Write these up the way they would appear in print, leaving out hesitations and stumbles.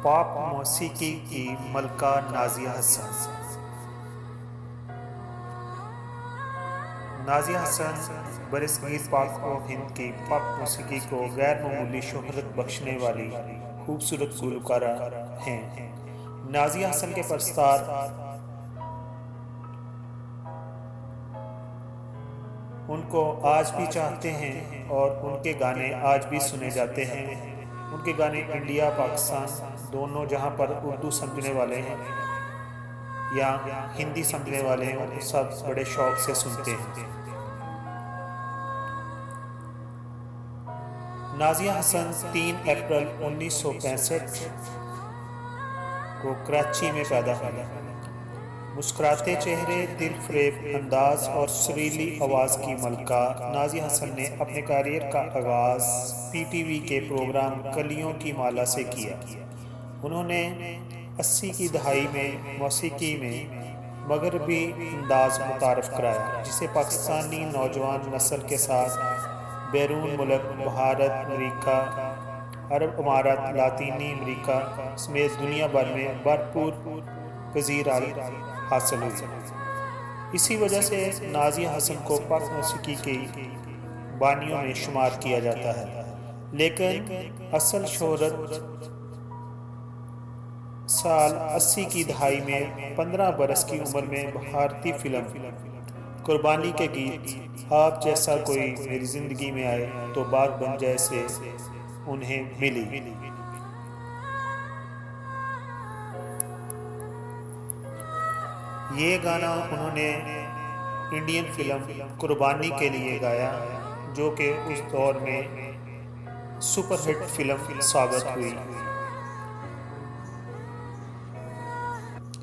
Pop मौसीकी की मलका नाज़िया हसन। नाज़िया हसन बरसगीर पाक और हिंद की पॉप मौसीकी को गैर मामूली शोहरत बख्शने वाली खूबसूरत गुलकारा हैं। नाज़िया हसन के परस्तार उनको आज भी चाहते हैं और उनके गाने आज भी सुने जाते हैं। उनके गाने इंडिया पाकिस्तान दोनों जहां पर उर्दू समझने वाले हैं या हिंदी समझने वाले हैं, वो सब बड़े शौक से सुनते हैं। नाज़िया हसन 3 अप्रैल 1965 को कराची में पैदा हुई। मुस्कुराते चेहरे, दिल फरेब अंदाज और सुरीली आवाज़ की मलका नाज़िया हसन ने अपने करियर का आगाज़ पीटीवी के प्रोग्राम कलियों की माला से किया। उन्होंने 80 की दहाई में मौसीकी में मगरबी अंदाज मुतारफ़ कराया, जिसे पाकिस्तानी नौजवान नस्ल के साथ बैरून मुल्क भारत, अमेरिका, अरब अमारात, लातीनी अमेरिका समेत दुनिया भर में भरपूर पजीराई हासिल हुई। इसी वजह से नाज़िया हसन को पॉप मौसीकी की बानियों में शुमार किया जाता है, लेकिन असल शोहरत साल 80 की दहाई में 15 बरस की उम्र में भारतीय फिल्म कुर्बानी के गीत आप जैसा कोई मेरी जिंदगी में आए तो बात बन जाए से उन्हें मिली। ये गाना उन्होंने इंडियन फिल्म कुर्बानी के लिए गाया, जो कि उस दौर में सुपरहिट फिल्म साबित हुई।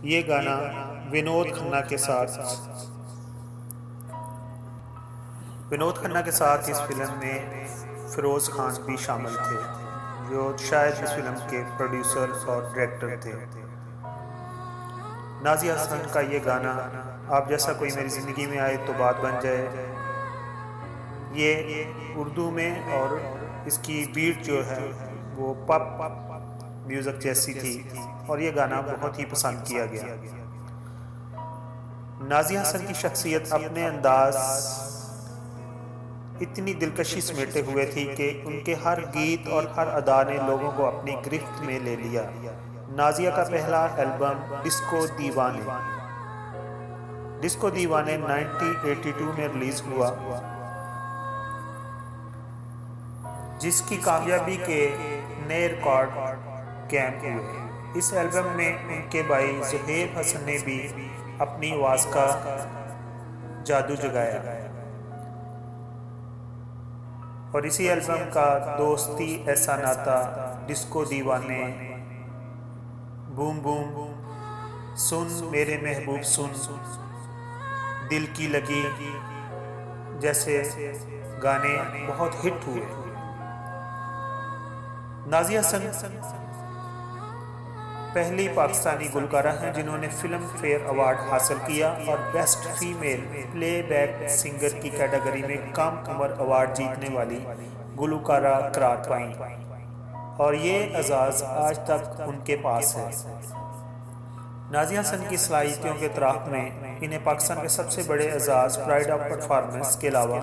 ये गाना विनोद खन्ना के साथ इस फिल्म में फिरोज़ खान भी शामिल थे, जो शायद इस फिल्म के प्रोड्यूसर और डायरेक्टर थे। नाज़िया हसन का ये गाना आप जैसा कोई मेरी ज़िंदगी में आए तो बात बन जाए, ये उर्दू में, और इसकी बीट जो है वो पॉप म्यूज़िक जैसी थी और ये गाना बहुत ही पसंद किया गया। नाज़िया हसन की शख्सियत अपने अंदाज इतनी दिलकशी समेटे हुए थी कि उनके हर गीत और हर अदा ने लोगों को अपनी गिरफ्त में ले लिया। नाज़िया का पहला एल्बम डिस्को दीवाने 1982 में रिलीज हुआ, जिसकी कामयाबी के नए रिकॉर्ड कायम हुए। इस एल्बम में उनके भाई ज़ुहैब हसन ने भी अपनी आवाज़ का जादू जगाया, और इसी एल्बम का दोस्ती ऐसा नाता, डिस्को दीवाने, बूम बूम, सुन मेरे महबूब सुन, दिल की लगी जैसे गाने बहुत हिट हुए। नाज़िया हसन पहली पाकिस्तानी गुलकारा हैं जिन्होंने फिल्म फेयर अवार्ड हासिल किया और बेस्ट फीमेल प्लेबैक सिंगर की कैटेगरी में कम उम्र अवार्ड जीतने वाली गुलकारा करार पाई, और ये एजाज़ आज तक उनके पास है। नाज़िया हसन की सलाहियतों के तराफ में इन्हें पाकिस्तान के सबसे बड़े एजाज़ प्राइड ऑफ परफॉर्मेंस के अलावा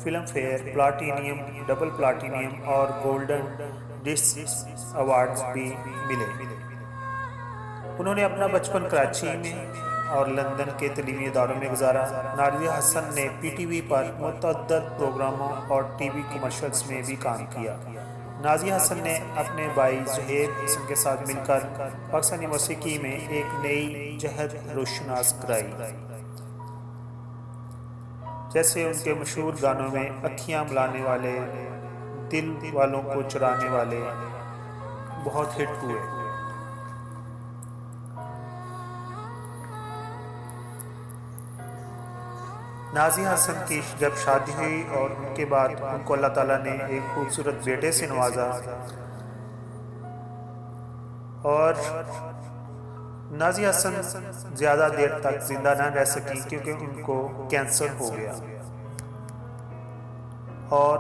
film fair, platinum, double platinum और गोल्डन डिस्क अवार्ड्स भी मिले। उन्होंने अपना बचपन कराची में और लंदन के तलीमी इदारों में गुजारा। नाज़िया हसन ने पीटीवी पर मुतअद्दिद प्रोग्रामों और टीवी कमर्शियल्स में भी काम किया। नाज़िया हसन ने अपने भाई ज़ुहैब हसन के साथ मिलकर पाकिस्तानी मौसीकी में एक नई जहद रोशनास कराई, जैसे उनके मशहूर गानों में अखियाँ मिलाने वाले, दिल वालों को चुराने वाले बहुत हिट हुए। नाज़िया हसन की जब शादी हुई और उनके बाद उनको अल्लाह ताला ने एक खूबसूरत बेटे से नवाजा, और नाज़िया हसन ज़्यादा देर तक जिंदा न रह सकी क्योंकि उनको कैंसर हो गया, और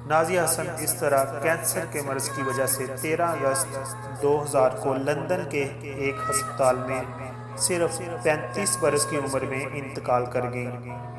नाजिया हसन इस तरह कैंसर के मर्ज की वजह से 13 अगस्त 2000 को लंदन के एक अस्पताल में सिर्फ 35 बरस की उम्र में इंतकाल कर गईं।